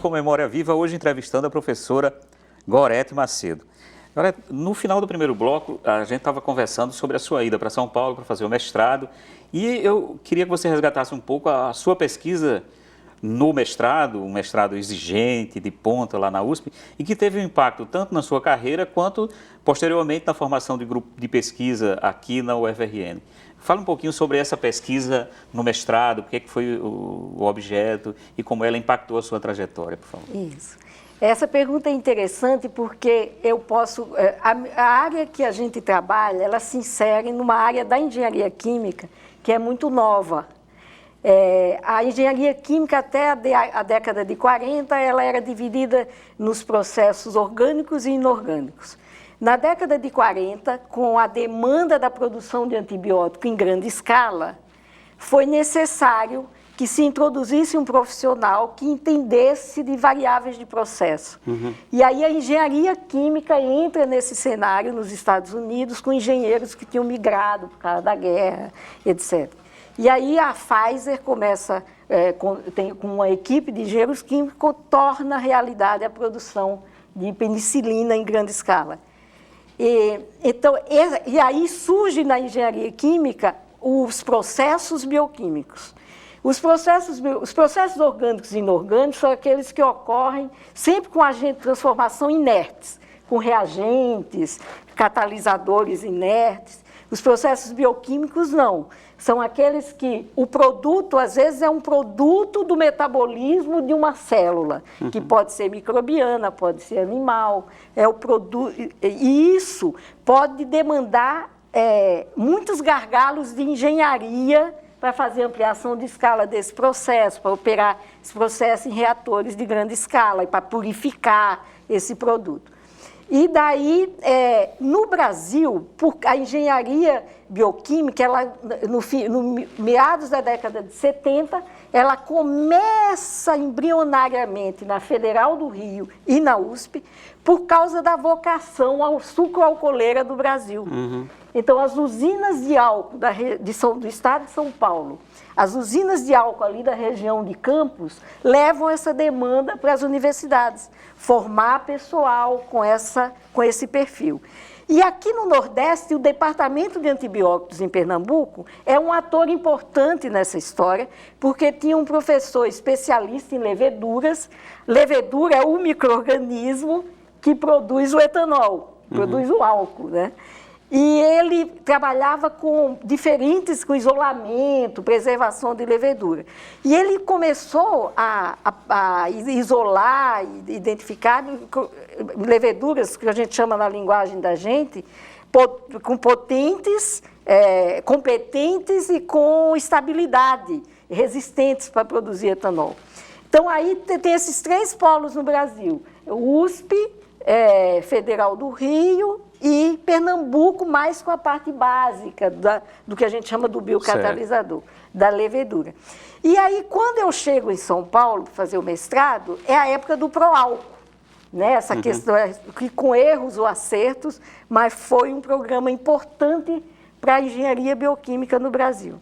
com Memória Viva, hoje entrevistando a professora Gorete Macedo. Gorete, no final do primeiro bloco, a gente estava conversando sobre a sua ida para São Paulo para fazer o mestrado e eu queria que você resgatasse um pouco a sua pesquisa no mestrado, um mestrado exigente, de ponta lá na USP, e que teve um impacto tanto na sua carreira quanto posteriormente na formação de grupo de pesquisa aqui na UFRN. Fala um pouquinho sobre essa pesquisa no mestrado, o que foi o objeto e como ela impactou a sua trajetória, por favor. Isso. Essa pergunta é interessante porque eu posso... A área que a gente trabalha, ela se insere numa área da engenharia química que é muito nova. A engenharia química até a década de 40, ela era dividida nos processos orgânicos e inorgânicos. Na década de 40, com a demanda da produção de antibiótico em grande escala, foi necessário que se introduzisse um profissional que entendesse de variáveis de processo. E aí a engenharia química entra nesse cenário nos Estados Unidos com engenheiros que tinham migrado por causa da guerra, etc. E aí a Pfizer começa com uma equipe de engenheiros químicos, torna realidade a produção de penicilina em grande escala. E aí surge na engenharia química os processos bioquímicos. Os processos orgânicos e inorgânicos são aqueles que ocorrem sempre com agentes de transformação inertes, com reagentes, catalisadores inertes. Os processos bioquímicos não. São aqueles que o produto, às vezes, é um produto do metabolismo de uma célula, que pode ser microbiana, pode ser animal, e isso pode demandar muitos gargalos de engenharia para fazer ampliação de escala desse processo, para operar esse processo em reatores de grande escala e para purificar esse produto. E daí, no Brasil, a engenharia bioquímica, no meados da década de 70, ela começa embrionariamente na Federal do Rio e na USP, por causa da vocação ao sucroalcooleira do Brasil. Então, as usinas de álcool do estado de São Paulo, as usinas de álcool ali da região de Campos, levam essa demanda para as universidades, formar pessoal com esse perfil. E aqui no Nordeste, o Departamento de Antibióticos em Pernambuco é um ator importante nessa história, porque tinha um professor especialista em leveduras. Levedura é o micro-organismo que produz o etanol, produz o álcool, né? E ele trabalhava com isolamento, preservação de levedura. E ele começou a isolar e identificar leveduras, que a gente chama na linguagem da gente, com potentes, competentes e com estabilidade, resistentes para produzir etanol. Então, aí tem esses três polos no Brasil: o USP, Federal do Rio e Pernambuco, mais com a parte básica do que a gente chama do biocatalisador, da levedura. E aí, quando eu chego em São Paulo para fazer o mestrado, é a época do pró-álcool, né? Essa questão, que com erros ou acertos, mas foi um programa importante para a engenharia bioquímica no Brasil.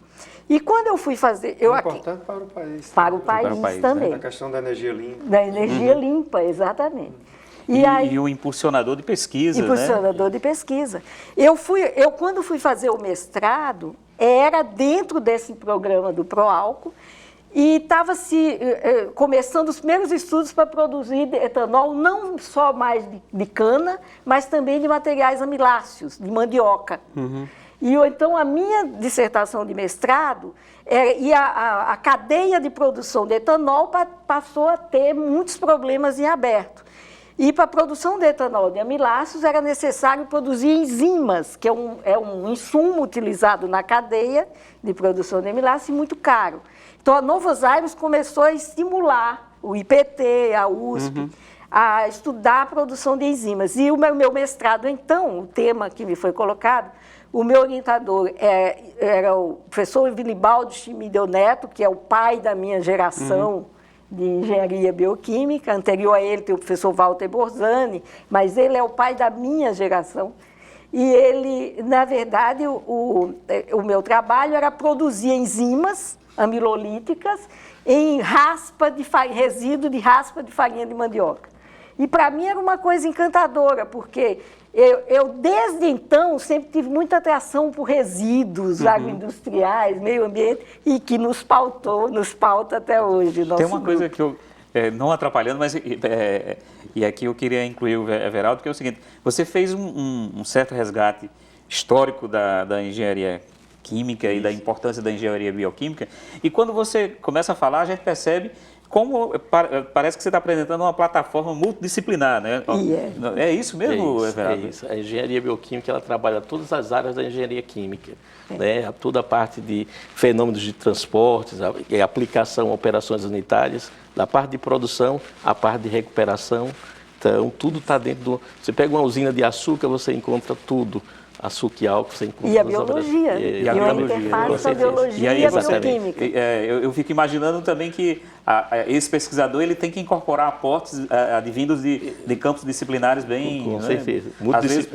E quando eu fui fazer... Importante para o país. Para o país também. A questão da energia limpa. Da energia limpa, exatamente. E o impulsionador de pesquisa, Impulsionador de pesquisa. Quando fui fazer o mestrado, era dentro desse programa do pró-álcool e estava começando os primeiros estudos para produzir etanol, não só mais de cana, mas também de materiais amiláceos, de mandioca. E então a minha dissertação de mestrado, a cadeia de produção de etanol passou a ter muitos problemas em aberto. E para a produção de etanol de amiláceos era necessário produzir enzimas, que é um insumo utilizado na cadeia de produção de amiláceos e muito caro. Então a Novos Aires começou a estimular o IPT, a USP, a estudar a produção de enzimas. E o meu mestrado, então, o tema que me foi colocado, o meu orientador era o professor Vilibaldo Schmidl Neto, que é o pai da minha geração de engenharia bioquímica. Anterior a ele tem o professor Walter Borzani, mas ele é o pai da minha geração. E ele, na verdade, o meu trabalho era produzir enzimas amilolíticas em resíduo de raspa de farinha de mandioca. E para mim era uma coisa encantadora, porque eu desde então sempre tive muita atração por resíduos agroindustriais, meio ambiente, e que nos pauta até hoje. Tem uma coisa que eu, não atrapalhando, mas e aqui eu queria incluir o Everaldo, que é o seguinte: você fez um certo resgate histórico da engenharia química e da importância da engenharia bioquímica, e quando você começa a falar, a gente percebe como parece que você está apresentando uma plataforma multidisciplinar, né? É isso mesmo, Everaldo? É isso. A engenharia bioquímica, ela trabalha todas as áreas da engenharia química, né? Toda a parte de fenômenos de transportes, a aplicação, operações unitárias, da parte de produção, a parte de recuperação. Então, tudo está dentro do... Você pega uma usina de açúcar, você encontra tudo. Açúcar e álcool, você encontra... E a biologia. E a interface da biologia e a bioquímica. Eu fico imaginando também que esse pesquisador ele tem que incorporar aportes advindos de campos disciplinares bem... Com certeza. Às vezes,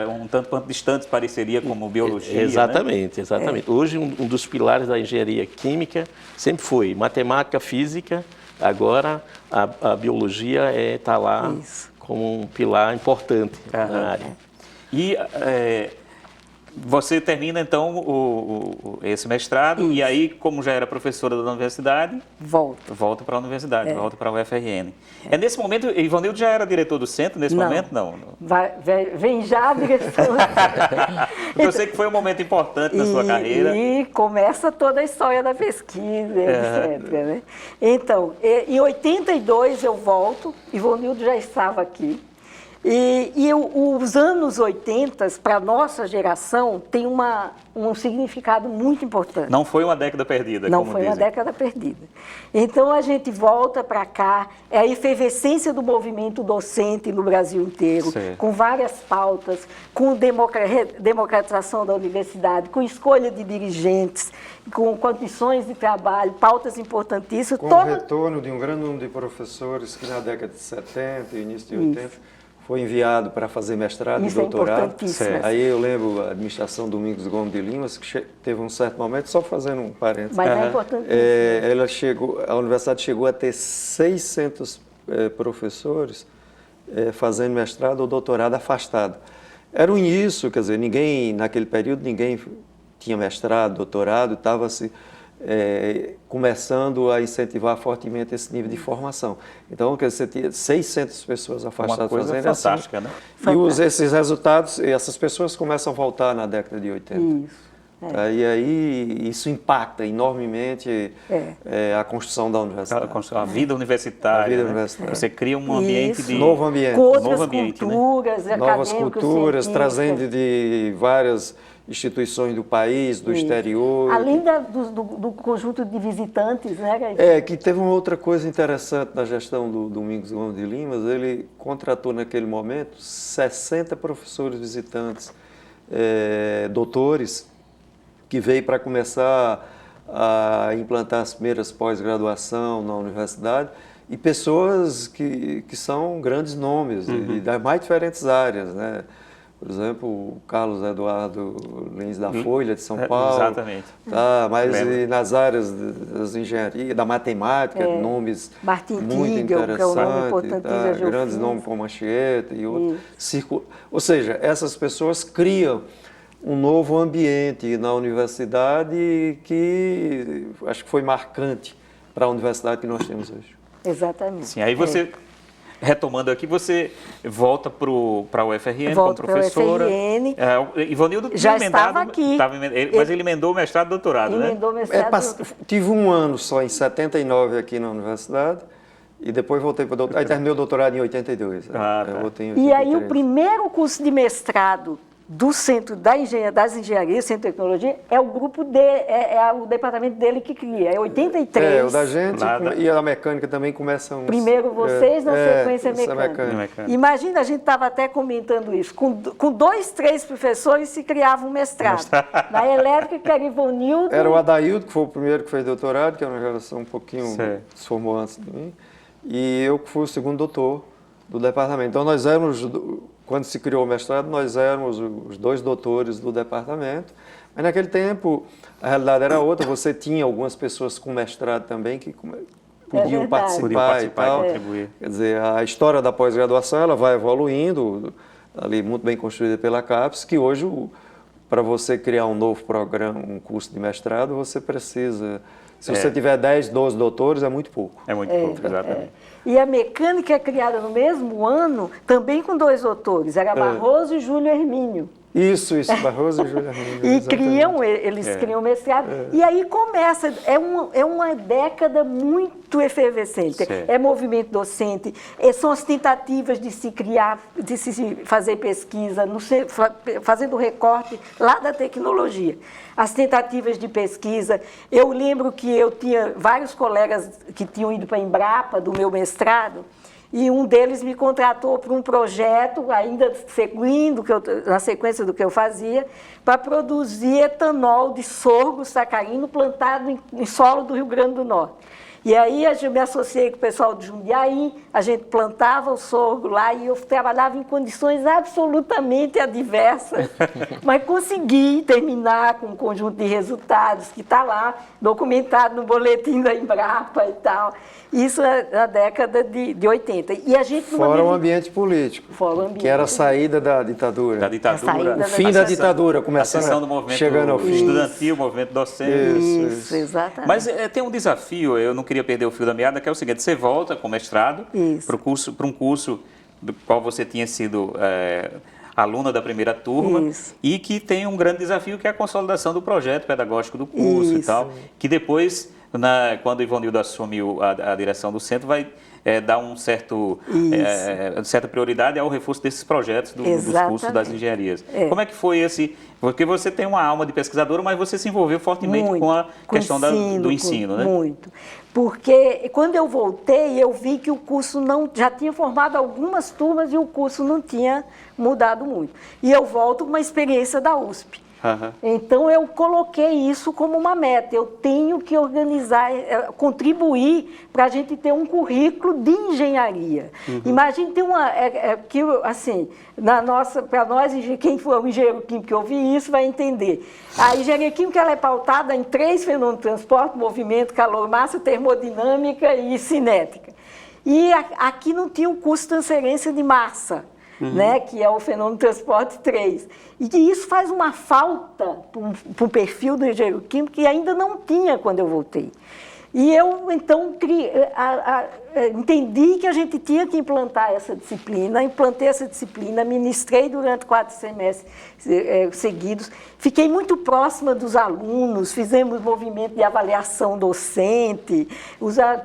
um tanto quanto distantes pareceria como biologia. Exatamente, exatamente. Hoje, um dos pilares da engenharia química sempre foi matemática, física. Agora, a biologia está lá como um pilar importante na área. E você termina, então, esse mestrado, e aí, como já era professora da universidade... Volta para a universidade, volta para a UFRN. Nesse momento, Ivanildo já era diretor do centro, nesse momento? Não. Vem já a direção. Eu sei que foi um momento importante na sua carreira. E começa toda a história da pesquisa, etc. Né? Então, em 82 eu volto, Ivanildo já estava aqui. E os anos 80, para a nossa geração, tem um significado muito importante. Não foi uma década perdida, Não como foi dizem. uma década perdida. Então, a gente volta para cá, é a efervescência do movimento docente no Brasil inteiro, com várias pautas, com democratização da universidade, com escolha de dirigentes, com condições de trabalho, pautas importantíssimas. Com o retorno de um grande número de professores que na década de 70 e início de 80... foi enviado para fazer mestrado e doutorado. Aí eu lembro a administração Domingos Gomes de Lima, que teve um certo momento, só fazendo um parênteses. Mas é importantíssimo. A universidade chegou a ter 600 professores fazendo mestrado ou doutorado afastado. Era um início, quer dizer, naquele período ninguém tinha mestrado, doutorado, estava-se começando a incentivar fortemente esse nível de formação. Então, quer dizer, você tinha 600 pessoas afastadas. Uma coisa fazendo fantástica, né? E esses resultados, essas pessoas começam a voltar na década de 80. Isso. E aí isso impacta enormemente a construção da universidade. A vida universitária. Você cria um ambiente de... Novo ambiente. Com outras novo ambiente, culturas, né? Novas culturas, trazendo de várias instituições do país, do exterior. Além do conjunto de visitantes, né? Que teve uma outra coisa interessante na gestão do Domingos Gomes de Lima. Ele contratou naquele momento 60 professores visitantes, doutores, que veio para começar a implantar as primeiras pós-graduação na universidade, e pessoas que são grandes nomes, e das mais diferentes áreas, né? Por exemplo, o Carlos Eduardo Lins da Folha, de São Paulo. Exatamente. Mas nas áreas das engenharia, da matemática, nomes Martin muito Tigel, interessantes. que é um nome importante, grandes nomes como Anchieta e outros. Ou seja, essas pessoas criam um novo ambiente na universidade que acho que foi marcante para a universidade que nós temos hoje. Exatamente. Sim, aí você... Retomando aqui, você volta para a UFRN como professora. Ivanildo já estava aqui. Mas ele emendou o mestrado e doutorado, né? Emendou o mestrado. Tive um ano só, em 79, aqui na universidade, e depois voltei para o doutorado. Aí terminei o doutorado em 82. E aí o primeiro curso de mestrado do Centro das Engenharias, Centro de Tecnologia, é o grupo o departamento dele que cria, é 83. O da gente e a mecânica também começam... Primeiro vocês, na sequência mecânica. Imagina, a gente estava até comentando isso, com 2, 3 professores se criava um mestrado. Na elétrica, que era Ivanildo... Era o Adaildo, que foi o primeiro que fez doutorado, que é uma geração um pouquinho... se formou antes de mim, e eu que fui o segundo doutor do departamento. Então nós éramos... quando se criou o mestrado, nós éramos os 2 doutores do departamento, mas naquele tempo a realidade era outra, você tinha algumas pessoas com mestrado também que podiam participar e tal. Contribuir. Quer dizer, a história da pós-graduação ela vai evoluindo, ali muito bem construída pela CAPES, que hoje, para você criar um novo programa, um curso de mestrado, você precisa... Se você tiver 10, 12 doutores, é muito pouco. É muito pouco, exatamente. E a mecânica é criada no mesmo ano, também com 2 doutores, era Barroso e Júlio Hermínio. Isso, Barroso e Júlio Hermínio. E eles criam mestrado. E aí começa, é uma década muito efervescente. Certo. É movimento docente, são as tentativas de se criar, de se fazer pesquisa, fazendo recorte lá da tecnologia. As tentativas de pesquisa. Eu lembro que eu tinha vários colegas que tinham ido para a Embrapa, do meu mestrado, e um deles me contratou para um projeto, ainda seguindo na sequência do que eu fazia, para produzir etanol de sorgo sacarino plantado em solo do Rio Grande do Norte. E aí eu me associei com o pessoal de Jundiaí, a gente plantava o sorgo lá e eu trabalhava em condições absolutamente adversas, mas consegui terminar com um conjunto de resultados que está lá, documentado no boletim da Embrapa e tal. Isso é na década de 80. E a gente Fora o ambiente político, que era a saída da ditadura. Da ditadura. O fim da ditadura, começando a do movimento chegando ao fim. estudantil, movimento docente. Isso, exatamente. Mas tem um desafio, eu não queria perder o fio da meada, que é o seguinte: você volta com mestrado para um curso do qual você tinha sido aluna da primeira turma e que tem um grande desafio, que é a consolidação do projeto pedagógico do curso e tal, que depois, quando o Ivonildo assumiu a direção do centro, vai dar certa prioridade ao reforço desses projetos dos cursos das engenharias. Como é que foi esse... Porque você tem uma alma de pesquisadora, mas você se envolveu fortemente com a questão do ensino, né? Muito. Porque quando eu voltei, eu vi que o curso já tinha formado algumas turmas e o curso não tinha mudado muito. E eu volto com uma experiência da USP. Então, eu coloquei isso como uma meta. Eu tenho que organizar, contribuir para a gente ter um currículo de engenharia. Imagine ter para nós, quem for um engenheiro químico que ouvir isso vai entender. A engenharia química ela é pautada em 3 fenômenos: transporte, movimento, calor, massa, termodinâmica e cinética. E aqui não tinha o curso de transferência de massa. Né, que é o fenômeno transporte 3. E isso faz uma falta para o perfil do engenheiro químico que ainda não tinha quando eu voltei. E eu, então, entendi que a gente tinha que implantar essa disciplina, implantei essa disciplina, ministrei durante 4 semestres seguidos, fiquei muito próxima dos alunos, fizemos movimento de avaliação docente,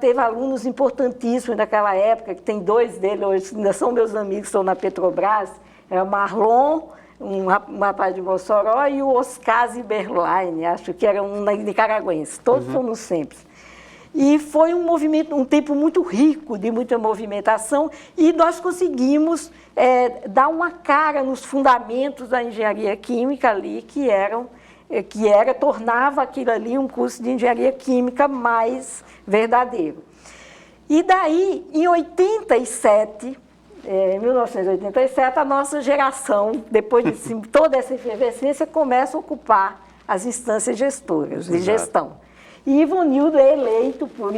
teve alunos importantíssimos naquela época, que tem 2 deles, hoje ainda são meus amigos, estão na Petrobras, era Marlon, um rapaz de Mossoró, e o Oscar Zimberlein, acho que era um nicaragüense, todos fomos sempre. E foi um tempo muito rico, de muita movimentação, e nós conseguimos dar uma cara nos fundamentos da engenharia química ali, que tornava aquilo ali um curso de engenharia química mais verdadeiro. E daí, em 1987, a nossa geração, depois de toda essa efervescência, começa a ocupar as instâncias gestoras, de gestão. E Ivonildo é eleito por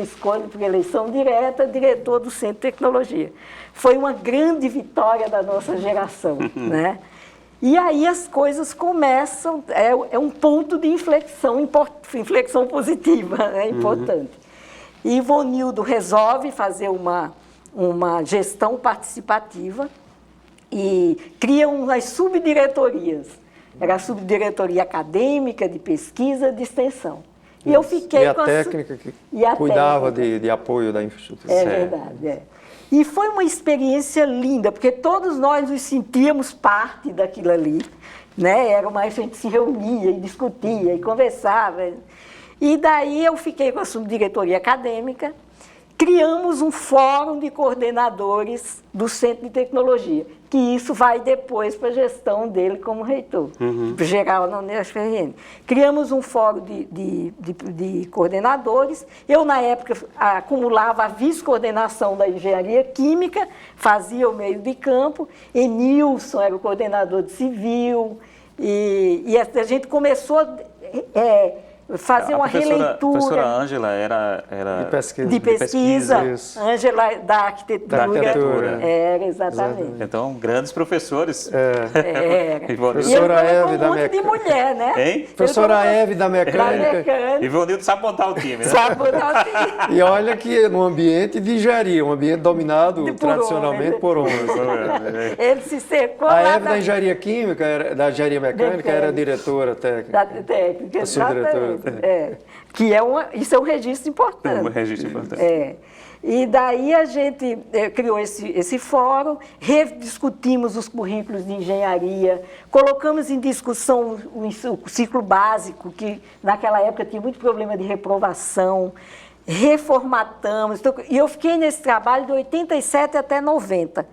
eleição direta, diretor do Centro de Tecnologia. Foi uma grande vitória da nossa geração, né? E aí as coisas começam, é um ponto de inflexão positiva, né? Importante. E Ivonildo resolve fazer uma gestão participativa e cria umas subdiretorias. Era a subdiretoria acadêmica, de pesquisa, de extensão. E eu fiquei com a técnica que cuidava de apoio da infraestrutura. É verdade, E foi uma experiência linda, porque todos nós nos sentíamos parte daquilo ali, né? A gente se reunia e discutia e conversava. E daí eu fiquei com a subdiretoria acadêmica, criamos um fórum de coordenadores do Centro de Tecnologia, que isso vai depois para a gestão dele como reitor, geral na UniFRN. Criamos um fórum de coordenadores. Eu, na época, acumulava a vice-coordenação da engenharia química, fazia o meio de campo. Enilson era o coordenador de civil. E a gente começou a fazer uma releitura. A professora Ângela era de pesquisa. Ângela da arquitetura. Da arquitetura. Era, exatamente. Então, grandes professores. Era. Professora Eve da mecânica. De mulher, né? Hein? Professora Eve da mecânica. Ivonildo sabe montar o time, né? Sabe montar o time. E olha que no ambiente de engenharia, um ambiente dominado tradicionalmente por homens. Ele se secou A lá Eve da engenharia química, da engenharia mecânica, era diretora técnica. Da técnica, subdiretora. Que isso é um registro importante. Um registro importante. E daí a gente criou esse fórum, rediscutimos os currículos de engenharia, colocamos em discussão o ciclo básico, que naquela época tinha muito problema de reprovação, reformatamos. Então, e eu fiquei nesse trabalho de 87 até 90.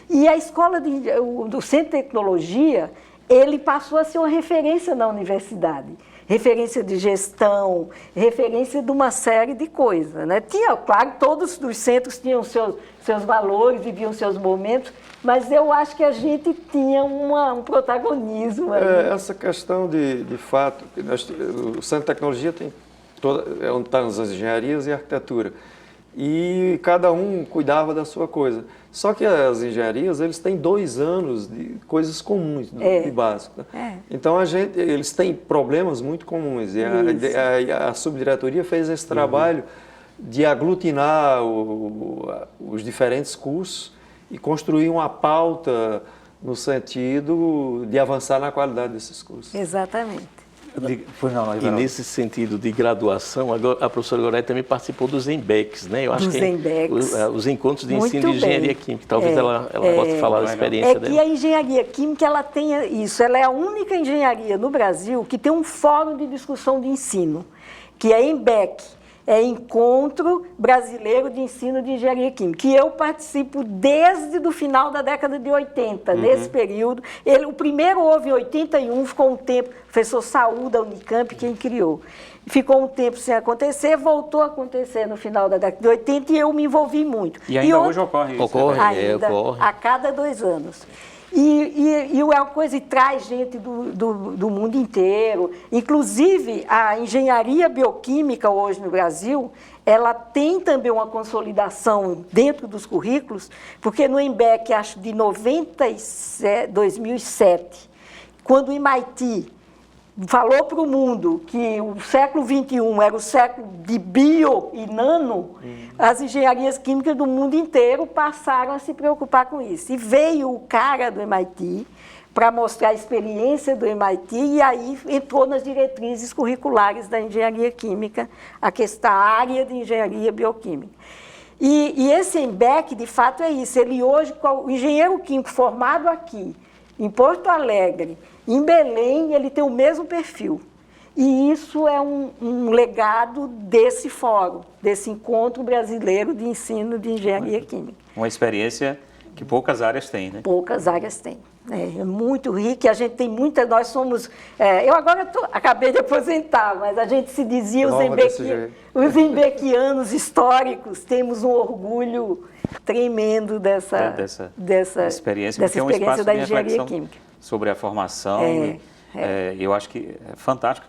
E a escola do Centro de Tecnologia, ele passou a ser uma referência na universidade. Referência de gestão, referência de uma série de coisas, né? Tinha, claro, todos os centros tinham seus valores, viviam seus momentos, mas eu acho que a gente tinha um protagonismo. Essa questão de fato, o Centro de Tecnologia tem onde estão as engenharias e a arquitetura. E cada um cuidava da sua coisa. Só que as engenharias, eles têm 2 anos de coisas comuns, de básico. Então, eles têm problemas muito comuns. E a subdiretoria fez esse trabalho de aglutinar os diferentes cursos e construir uma pauta no sentido de avançar na qualidade desses cursos. Exatamente. E nesse sentido de graduação, a professora Gorete também participou dos ENBECs, né? Eu acho que os encontros de ensino de engenharia química. Talvez ela possa falar da experiência dela. É que a engenharia química, ela tem isso. Ela é a única engenharia no Brasil que tem um fórum de discussão de ensino, que é ENBEC. É Encontro Brasileiro de Ensino de Engenharia Química, que eu participo desde o final da década de 80, nesse período. O primeiro houve em 81, ficou um tempo, o professor Saúl da Unicamp, quem criou. Ficou um tempo sem acontecer, voltou a acontecer no final da década de 80 e eu me envolvi muito. E ainda hoje ocorre isso? Ocorre. A cada 2 anos. E é uma coisa que traz gente do mundo inteiro. Inclusive, a engenharia bioquímica hoje no Brasil, ela tem também uma consolidação dentro dos currículos, porque no ENBEC, acho de 2007, quando o MIT falou para o mundo que o século XXI era o século de bio e nano, as engenharias químicas do mundo inteiro passaram a se preocupar com isso. E veio o cara do MIT para mostrar a experiência do MIT e aí entrou nas diretrizes curriculares da engenharia química, a área de engenharia bioquímica. E esse ENBEC, de fato, é isso. Ele hoje, o engenheiro químico formado aqui, em Porto Alegre, em Belém, ele tem o mesmo perfil. E isso é um legado desse fórum, desse Encontro Brasileiro de Ensino de Engenharia Química. Uma experiência que poucas áreas têm, né? Poucas áreas têm. É muito rica, a gente tem muita, nós somos... eu agora acabei de aposentar, mas a gente se dizia, os embequianos históricos, temos um orgulho tremendo dessa experiência, porque é um espaço da de engenharia química. Sobre a formação. Eu acho que é fantástico,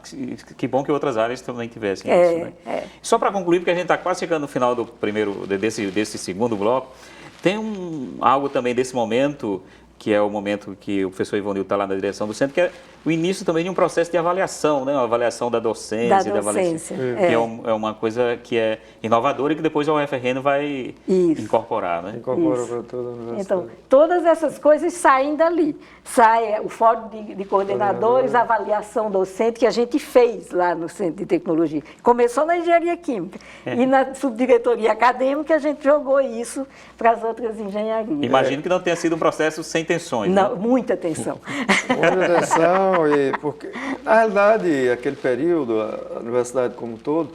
que bom que outras áreas também tivessem isso. Né? Só para concluir, porque a gente está quase chegando no final desse segundo bloco, tem algo também desse momento, que é o momento que o professor Ivonildo está lá na direção do centro, que é o início também de um processo de avaliação, né? Uma avaliação da docência. Que é uma coisa que é inovadora e que depois a UFRN vai incorporar, né? Incorpora para toda a universidade. Então, todas essas coisas saem dali. Sai o fórum de coordenadores, a avaliação docente que a gente fez lá no Centro de Tecnologia. Começou na engenharia química e na subdiretoria acadêmica a gente jogou isso para as outras engenharias. Imagino que não tenha sido um processo sem tensões. Não, né? Muita tensão. Muita tensão, porque, na realidade, aquele período, a universidade como um todo,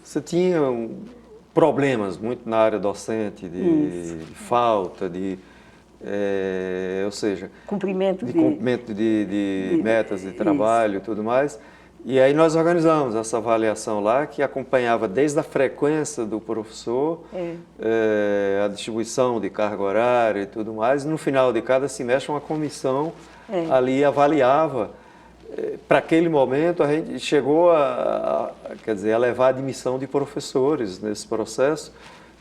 você tinha problemas muito na área docente, de falta, ou seja, Cumprimento cumprimento de metas de trabalho e tudo mais. E aí nós organizamos essa avaliação lá, que acompanhava desde a frequência do professor, a distribuição de carga horária e tudo mais. No final de cada semestre, uma comissão ali avaliava. Para aquele momento, a gente chegou quer dizer, a levar a admissão de professores nesse processo,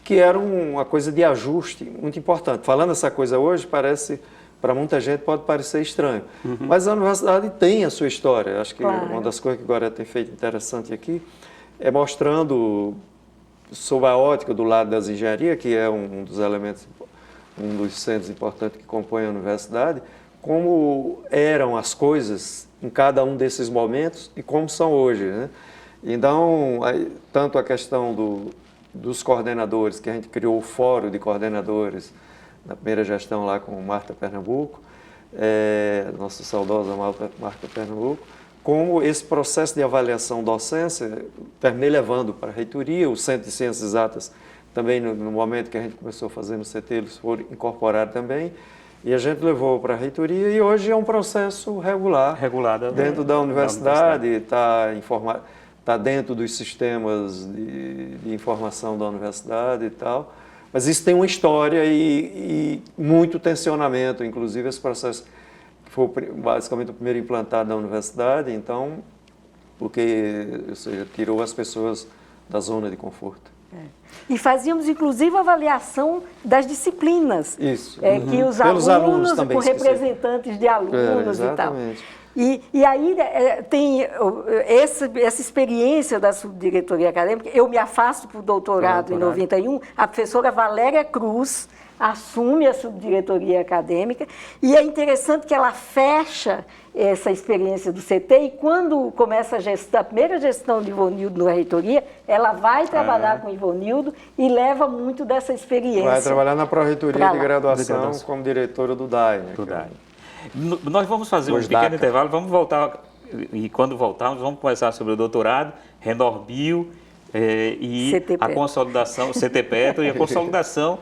que era uma coisa de ajuste muito importante. Falando essa coisa hoje, parece... Para muita gente pode parecer estranho, mas a universidade tem a sua história. Acho que uma das coisas que o Gorete tem feito interessante aqui é mostrando, sob a ótica do lado das engenharias, que é um dos elementos, um dos centros importantes que compõem a universidade, como eram as coisas em cada um desses momentos e como são hoje, né? Então, tanto a questão dos coordenadores, que a gente criou o Fórum de Coordenadores, na primeira gestão lá com Marta Pernambuco, nossa saudosa Marta Pernambuco, como esse processo de avaliação docência terminei levando para a reitoria, o Centro de Ciências Exatas, também no momento que a gente começou a fazer no CT, eles foram incorporados também, e a gente levou para a reitoria e hoje é um processo regulado dentro da universidade, está dentro dos sistemas de informação da universidade e tal. Mas isso tem uma história e muito tensionamento, inclusive esse processo que foi basicamente o primeiro implantado na universidade, então, porque, ou seja, tirou as pessoas da zona de conforto. E fazíamos, inclusive, avaliação das disciplinas. Isso. Que os alunos também, com representantes de alunos e tal. E aí tem essa experiência da subdiretoria acadêmica. Eu me afasto para o doutorado em 91, a professora Valéria Cruz assume a subdiretoria acadêmica, e é interessante que ela fecha essa experiência do CT, e quando começa a primeira gestão de Ivonildo na reitoria, ela vai trabalhar com Ivonildo e leva muito dessa experiência. Vai trabalhar na pró-reitoria de graduação como diretora do DAI. Né, do DAI. Nós vamos fazer um pequeno intervalo, vamos voltar, e quando voltarmos, vamos conversar sobre o doutorado, Renorbio e a consolidação, CTPetro e a consolidação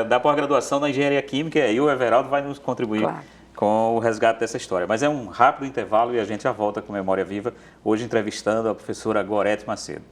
da pós-graduação na engenharia química, e aí o Everaldo vai nos contribuir com o resgate dessa história. Mas é um rápido intervalo e a gente já volta com Memória Viva, hoje entrevistando a professora Gorete Macedo.